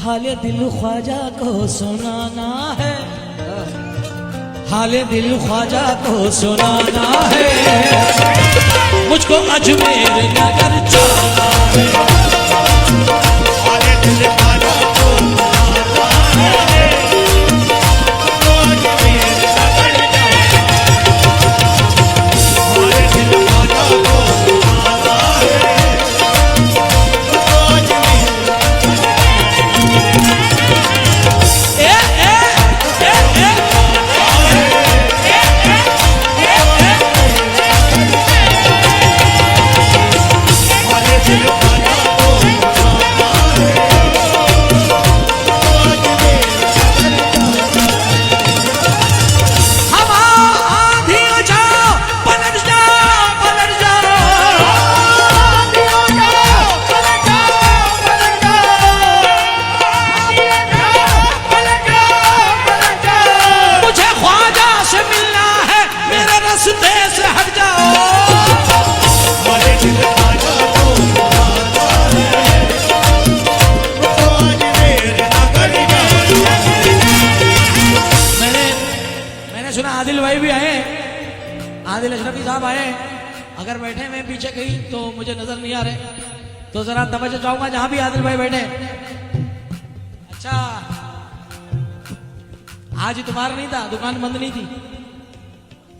हाले दिल ख्वाजा को सुनाना है, हाले दिल ख्वाजा को सुनाना है, मुझको अजमेर नगर जाना है। हाले दिल ख्वाजा को सुनाना है, मुझको अजमेर नगर जाना है। हाले दिल ख्वाजा को सुनाना है, मुझको अजमेर आदिल भाई भी आए, आदिल अशरफी साहब आए। अगर बैठे मैं पीछे कहीं तो मुझे नजर नहीं आ रहे, तो जरा तवज्जो चाहूंगा जहां भी आदिल भाई बैठे। अच्छा, आज तुम्हारा नहीं था, दुकान बंद नहीं थी,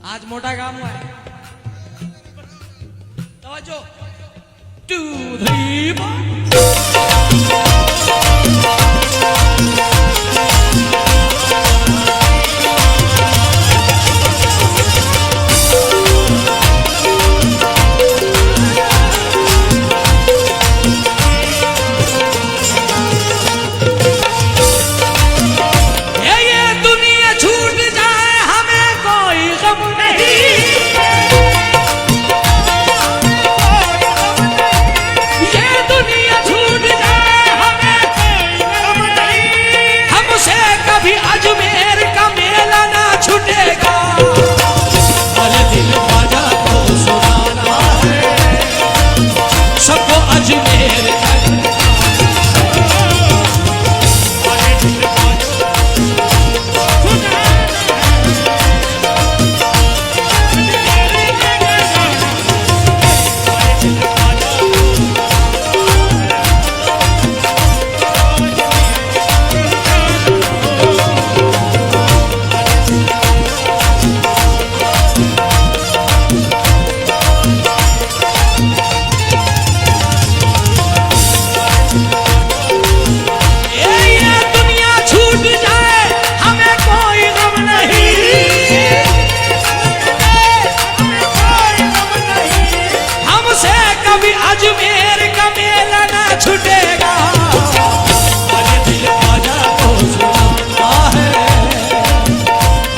आज मोटा काम हुआ है। तवज्जो 2 3 अजमेर का मेला ना छूटेगा। हाले दिल ख्वाजा को सुनाना है, सबको अजमेर अजमेर का मेला ना छूटेगा। हाले दिल ख्वाजा को सुनाना है,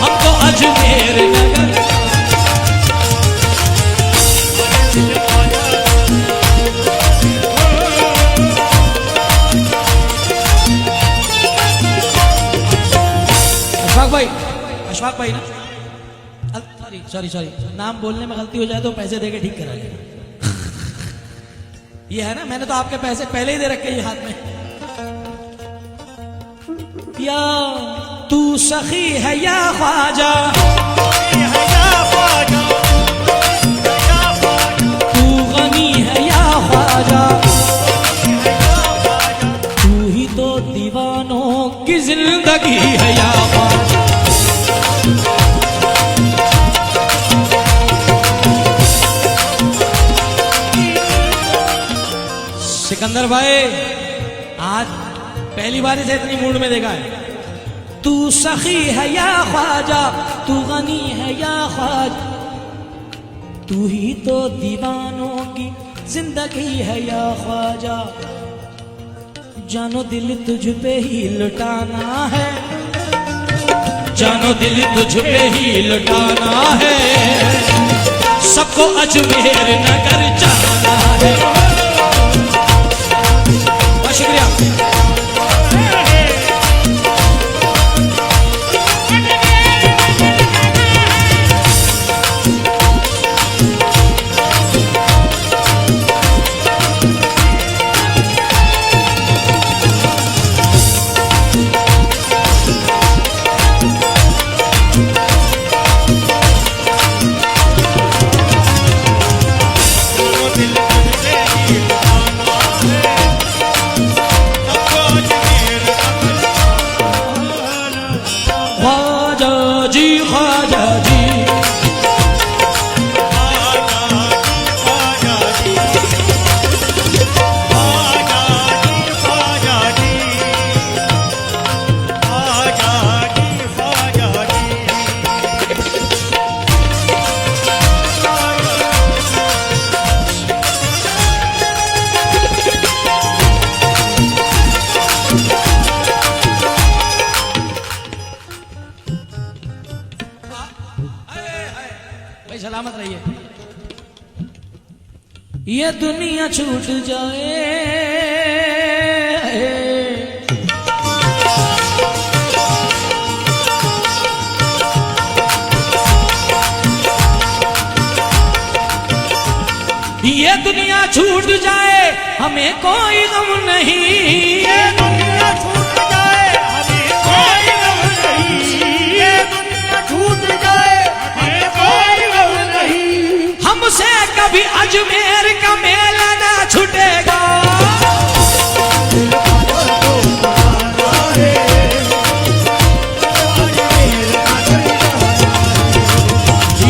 हमको अजमेर नगर। अशफाक भाई ना, सॉरी नाम बोलने में गलती हो जाए तो पैसे देके ठीक करा लेना। ये है ना, मैंने तो आपके पैसे पहले ही दे रखे ये हाथ में। या तू सखी है या ख्वाजा, तू गनी है या ख्वाजा, तू ही तो दीवानों की जिंदगी है या ख्वाजा। सिकंदर भाई, आज पहली बार इसे इतनी मूड में देखा है। तू सखी है या ख्वाजा, तू गनी है या ख्वाजा, तू ही तो दीवानों की जिंदगी है या ख्वाजा। जानो दिल तुझ पे ही लुटाना है, जानो दिल तुझ पे ही लुटाना है, सबको अजमेर नगर जाना है। शुक्रिया। ये दुनिया छूट जाए, ये दुनिया छूट जाए हमें कोई गम नहीं, ये दुनिया छूट जाए हमें कोई गम नहीं, ये दुनिया छूट जाए हमें कोई गम नहीं। हमसे कभी अजमेर का मेला ना छूटेगा,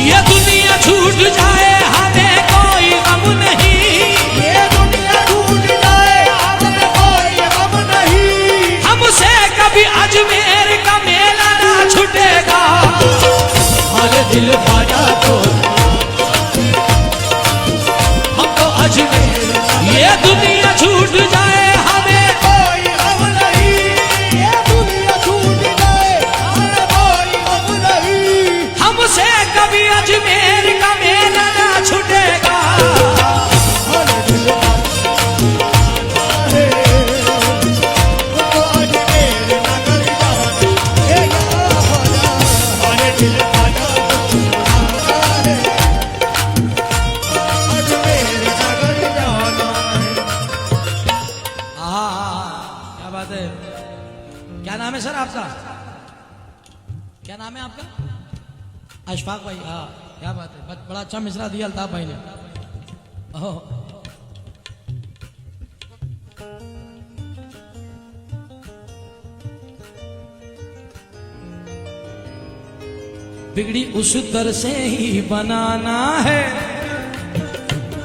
ये दुनिया छूट जाए हमें कोई गम नहीं, ये दुनिया छूट जाए हमें कोई गम नहीं। हमसे कभी अजमेर का मेला ना छूटेगा। हर दिल बाजा तो हमको अजमेर, ये दुनिया छूट जाए हमें कोई गम नहीं, ये दुनिया छूट जाए हमें कोई गम नहीं। हमसे कभी अजमेर का मेला ना छूटेगा। हर दिल बाजा है, तो अजमेर नगर जाना है या ख्वाजा। हर दिल बाजा है, अजमेर नगर जाना है। क्या बात है। क्या नाम है सर आपका? क्या नाम है आपका? अशफाक भाई। हाँ क्या बात है, बड़ा अच्छा मिसरा दिया अल्ताफ भाई ने। ओह, बिगड़ी उस दर से ही बनाना है,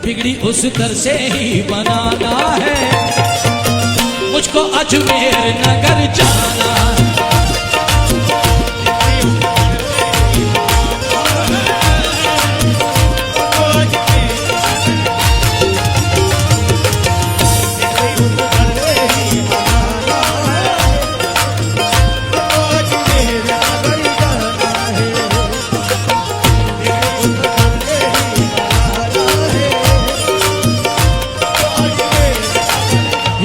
बिगड़ी उस दर से ही बनाना है, मुझको अजमेर नगर जाना है।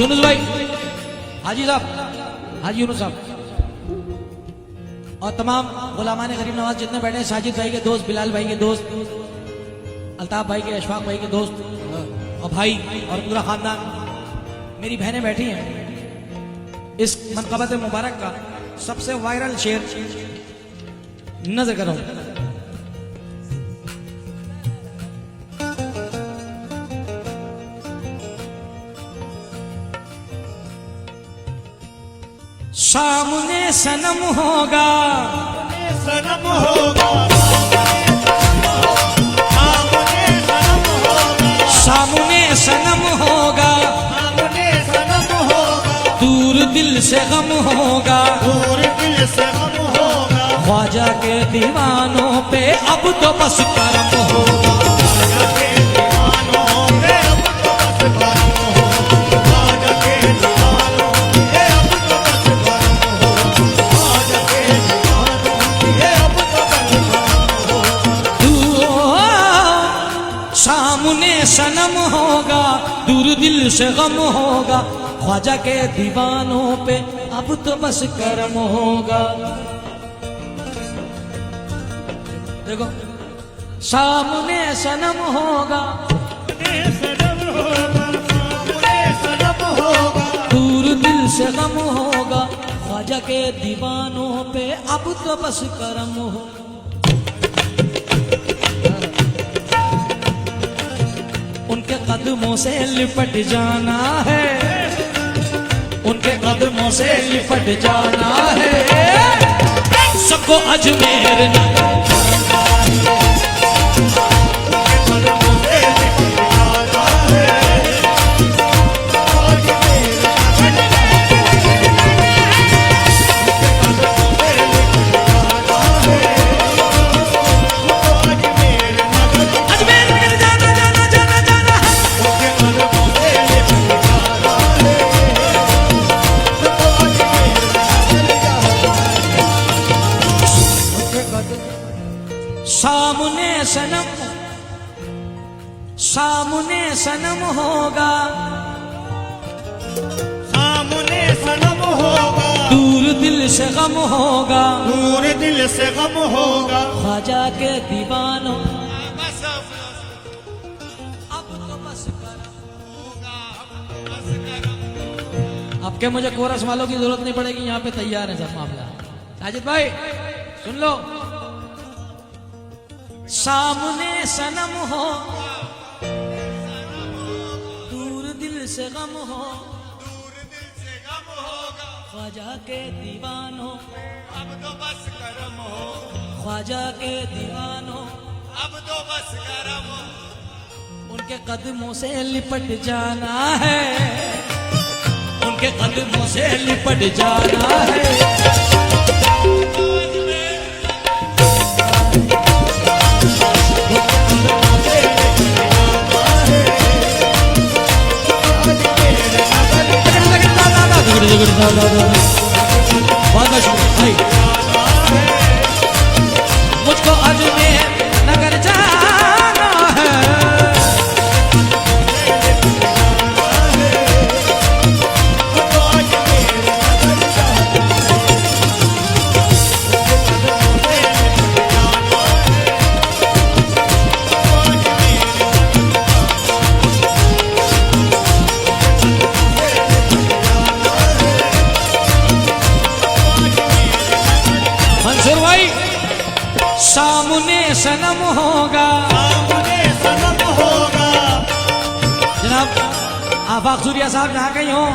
यूनुस भाई, हाजी साहब, हाजी यूनुस साहब और तमाम गुलामान गरीब नवाज जितने बैठे हैं, साजिद भाई के दोस्त, बिलाल भाई के दोस्त, अल्ताफ भाई के, अशफाक भाई के दोस्त और भाई और पूरा खानदान, मेरी बहनें बैठी हैं। इस मनक़बत मुबारक का सबसे वायरल शेर नजर करो। सामने सनम होगा, सनम होगा, सामने सनम होगा, सामने सनम होगा, सामने सनम होगा, दूर दिल से गम होगा, दूर दिल से गम होगा, ख्वाजा के दीवानों पे अब तो बस करम होगा। ख्वाजा के दीवानों पे अब तो बस करम हो, ख्वाजा के दीवानों पे अब तो बस करम हो, ख्वाजा के दीवानों पे अब तो बस करम हो। सामने सनम होगा, दूर दिल से गम होगा, ख्वाजा के दीवानों पे अब तो बस करम होगा। देखो, सामने सनम होगा, सनम होगा, सामने सनम होगा, दूर दिल से गम होगा, ख्वाजा के दीवानों पे अब तो बस करम हो। उनके कदमों से लिपट जाना है, उनके कदमों से लिपट जाना है, सबको अजमेर नगर कदमों से लिपट जाना है, अजमेर अजमेर नगर जाना जाना जाना जाना है। सामने सनम होगा, सामने सनम होगा, दूर दिल से गम होगा, दूर दिल से गम होगा। ख्वाजा के दीवानों बस अब तो बस करम होगा, बस करम। अब के मुझे कोरस वालों की जरूरत नहीं पड़ेगी, यहाँ पे तैयार है सब मामला। साजिद भाई सुन लो, सामने सनम हो, दूर दिल से गम हो, दूर दिल से गम होगा, ख्वाजा के दीवानों अब तो बस करम हो, ख्वाजा के दीवानों अब तो बस करम हो। उनके कदमों से लिपट जाना है, उनके कदमों से लिपट जाना है। बहुत शुक्रिया भाई। मुझको अजमेर नगर जाना है, मंसूर भाई सामने सनम होगा, सामने सनम होगा, जनाब आफाक सूर्या साहब जहाँ कहीं हो,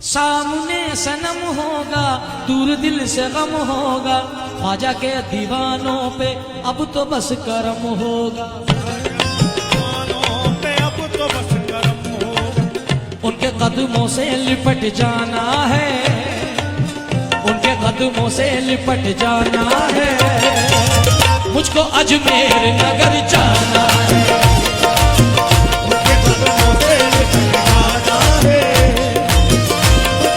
सामने सनम होगा, दूर दिल से गम होगा, ख्वाजा के दीवानों पे अब तो बस करम होगा, दीवानों पे अब तो बस करम हो। उनके कदमों से लिपट जाना है, उनके कदमों से लिपट जाना है, मुझको अजमेर नगर जाना है, उनके कदमों से लिपट जाना है,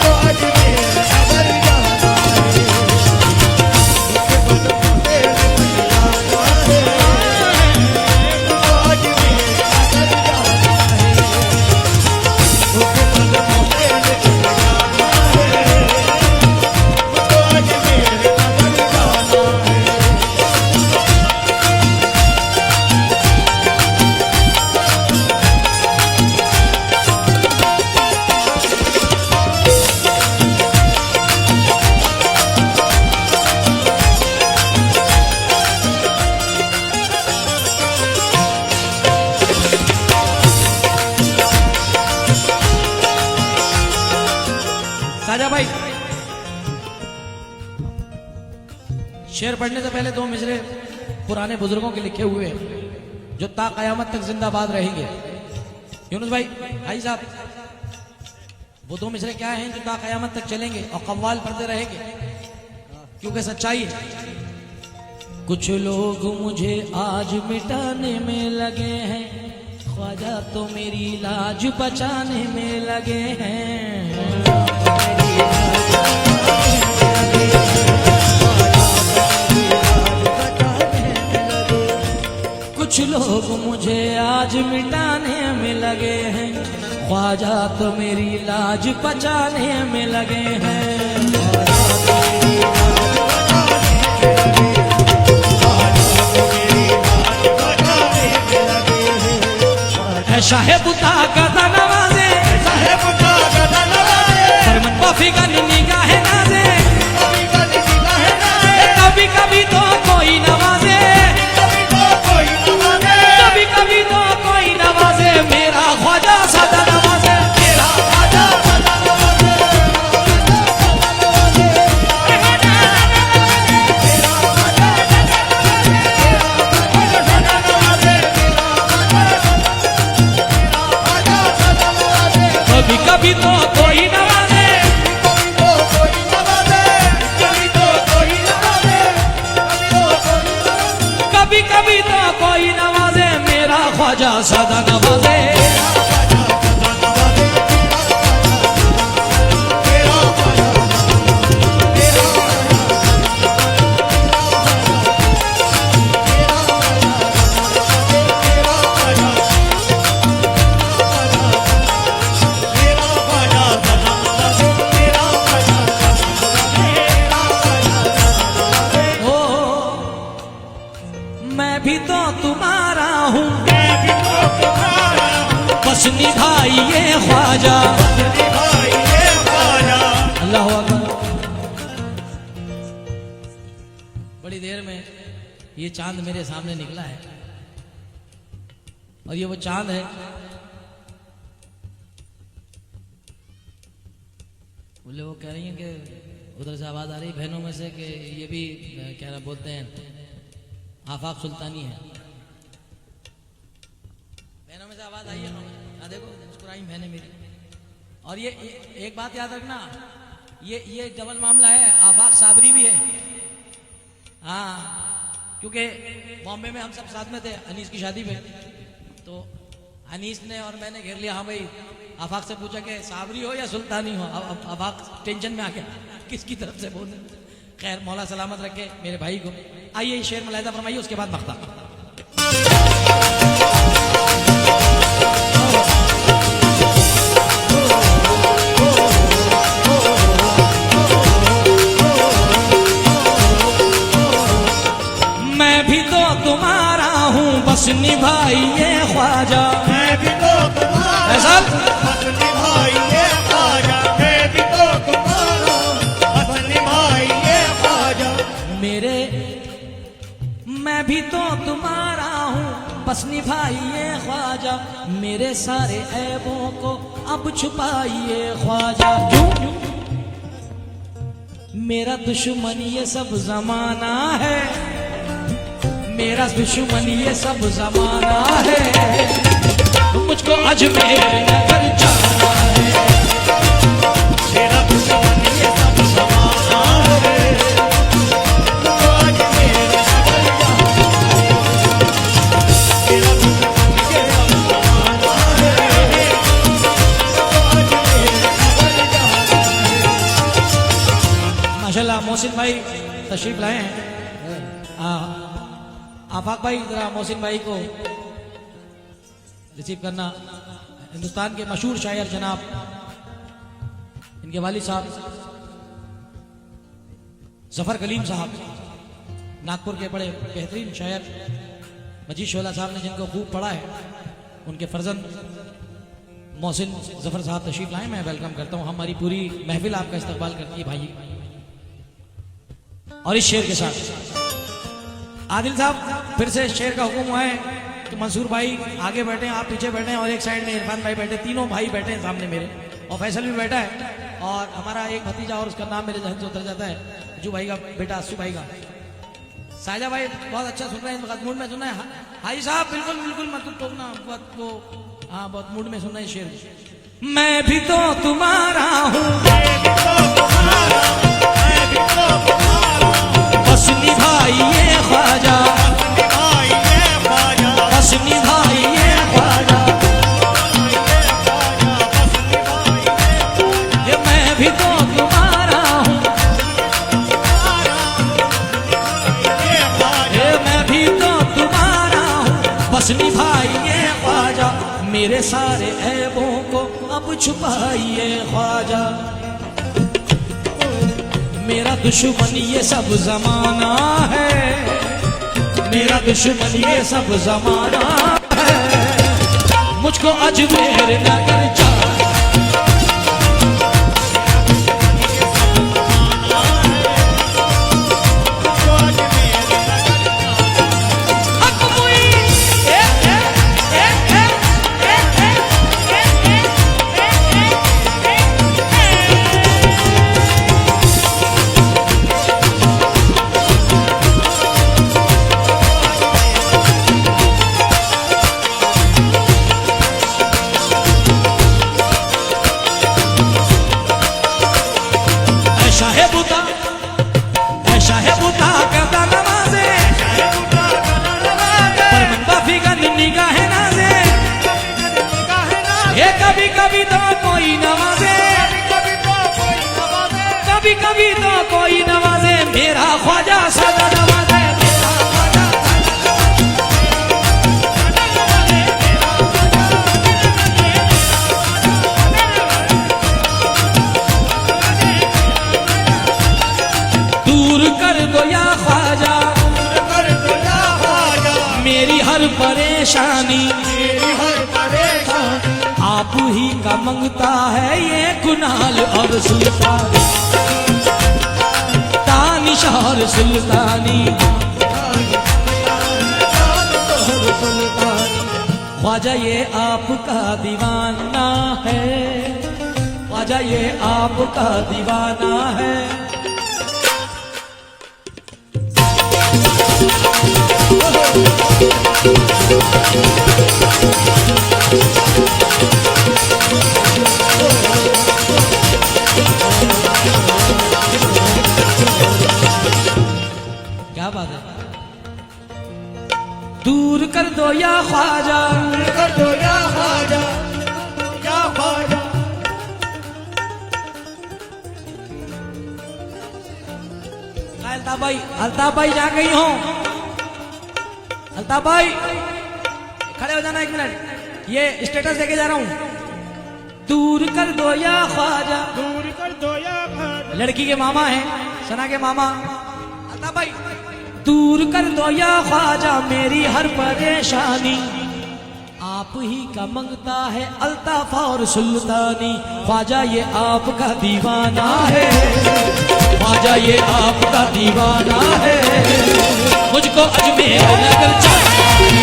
तो अजमेर नगर जाना है। उनके कदमों से लिपट जाना है, तो अजमेर नगर जाना है। उनके कदमों से लिपट जाना है, तो अजमेर नगर जाना है। साजा भाई शेर पढ़ने से पहले दो मिसरे पुराने बुजुर्गों के लिखे हुए हैं, जो ता कयामत तक जिंदाबाद रहेंगे। यूनुस भाई भाई साहब, वो दो मिसरे क्या हैं जो ता कयामत तक चलेंगे और कव्वाल पढ़ते रहेंगे, क्योंकि सच्चाई है। कुछ लोग मुझे आज मिटाने में लगे हैं, ख्वाजा तो मेरी लाज बचाने में लगे हैं। कुछ लोग मुझे आज मिटाने में लगे हैं, ख्वाजा तो मेरी लाज बचाने में लगे हैं। साहेब का नवाजे, साहेब का गदा नवाजे, फरमान बाफी का निगाह नाजे, कभी कभी निगाह नाज़े, कभी कभी तो कोई नवाजे, कभी तो कोई नवाजे, कभी कभी तो कोई नवाजे, मेरा ख्वाजा सदा नवाजे, मेरा ख्वाजा सदा नवाजे, कभी कभी तो कोई नवाजे, कभी तो कोई नवाजे, कभी तो कोई नवाजे, कभी कभी तो कोई नवाजे, मेरा ख्वाजा सदा नवाजे। ख्वाजा। निभाइए ख्वाजा। अल्लाह अकबर। बड़ी देर में ये चांद मेरे सामने निकला है और ये वो चांद है। बोले वो कह रही हैं कि उधर से आवाज आ रही बहनों में से कि ये भी क्या ना बोलते हैं आफाक सुल्तानी है। बहनों में से आवाज आई है ना, देखो मुस्कुराई बहनें मेरी। और ये एक बात याद रखना, ये डबल मामला है, आफाक साबरी भी है। हाँ, क्योंकि बॉम्बे में हम सब साथ में थे अनीस की शादी पे, तो अनीस ने और मैंने घेर लिया। हाँ भाई, आफाक से पूछा कि साबरी हो या सुल्तानी हो। अब आफाक टेंशन में आ गया किसकी तरफ से बोले। खैर मौला सलामत रखे मेरे भाई को। आइए शेर मुलाहिदा फरमाइए, उसके बाद मख्ता। मैं भी तो तुम्हारा हूँ बस निभाइए ख्वाजा। मैं भी तो तुम्हारा ऐसा? बस निभाइए ख्वाजा। मैं भी तो तुम्हारा बस निभाइए ख्वाजा। मैं भी तो तुम्हारा हूँ बस निभाइए ख्वाजा। मेरे सारे ऐबों को अब छुपाइए ख्वाजा। क्यों? मेरा दुश्मन ये सब जमाना है, मेरा दुश्मन ये सब जमाना है। मुझको अजमेर नगर जाना है। मेरा दुश्मन ये सब जमाना है। मुझको अजमेर नगर जाना है। मेरा दुश्मन ये सब जमाना है। मुझको अजमेर नगर जाना है। माशाल्लाह मोहसिन भाई तशरीफ लाए हैं। आफाक भाई जरा मोहसिन भाई को रिसीव करना। हिंदुस्तान के मशहूर शायर जनाब इनके वालिद साहब जफर कलीम साहब, नागपुर के बड़े बेहतरीन शायर मजीद शोला साहब ने जिनको खूब पढ़ा है, उनके फर्जंद मोहसिन जफर साहब तशरीफ लाए। मैं वेलकम करता हूँ। हमारी पूरी महफिल आपका इस्तकबाल करती है भाई। और इस शेर के साथ आदिल साहब फिर से शेर का हुक्म हुआ है कि मंसूर भाई आगे बैठे, आप पीछे बैठे और एक साइड में इरफान भाई बैठे। तीनों भाई बैठे हैं सामने मेरे, और फैसल भी बैठा है, और हमारा एक भतीजा और उसका नाम मेरे जहन से उतर जाता है, जू भाई का बेटा अस्सू भाई का। साजा भाई बहुत अच्छा सुन रहे हैं, बहुत मूड में सुन रहे हैं। हाजी साहब बिल्कुल बिल्कुल मतलब टोकना, बहुत वो हाँ बहुत मूड में सुन रहे हैं शेर। मैं भी तो तुम्हारा हूँ बस निभाइए ख्वाजा। बस निभाइए ख्वाजा। ये मैं भी तो तुम्हारा हूँ, ये मैं भी तो तुम्हारा हूँ बस निभाइए ख्वाजा। मेरे सारे ऐबों को अब छुपाइए ख्वाजा। मेरा दुश्मन ये सब जमाना है, मेरा दुश्मन ये सब जमाना है। मुझको अजमेर नगर जाना। कभी कभी तो कोई नवाजे, कभी कभी तो कोई नवाजे। मेरा ख्वाजा सदा नवाजे, मेरा ख्वाजा दूर कर दो या ख्वाजा, मेरी हर परेशानी, आप ही का का मंगता है ये कुनाल और सुल्तान, दानिश और सुल्तानी। ख्वाजा ये आपका दीवाना है, ख्वाजा ये आपका दीवाना है। क्या बात है। दूर कर दो या ख्वाजा, कर दो या ख्वाजा, या ख्वाजा। अल्ताफ भाई, अल्ताफ भाई जा गई हो, अल्ताफ भाई खड़े हो जाना 1 मिनट, ये स्टेटस देके जा रहा हूं। दूर कर दो या ख्वाजा, दूर कर दो या ख्वाजा। लड़की के मामा हैं, सना के मामा अल्ताफ भाई। दूर कर दो या ख्वाजा मेरी हर परेशानी, आप ही का मंगता है अल्ताफ और सुल्तानी। ख्वाजा ये आपका दीवाना है, ख्वाजा ये आपका दीवाना है। मुझको अजमेर नगर चाहिए।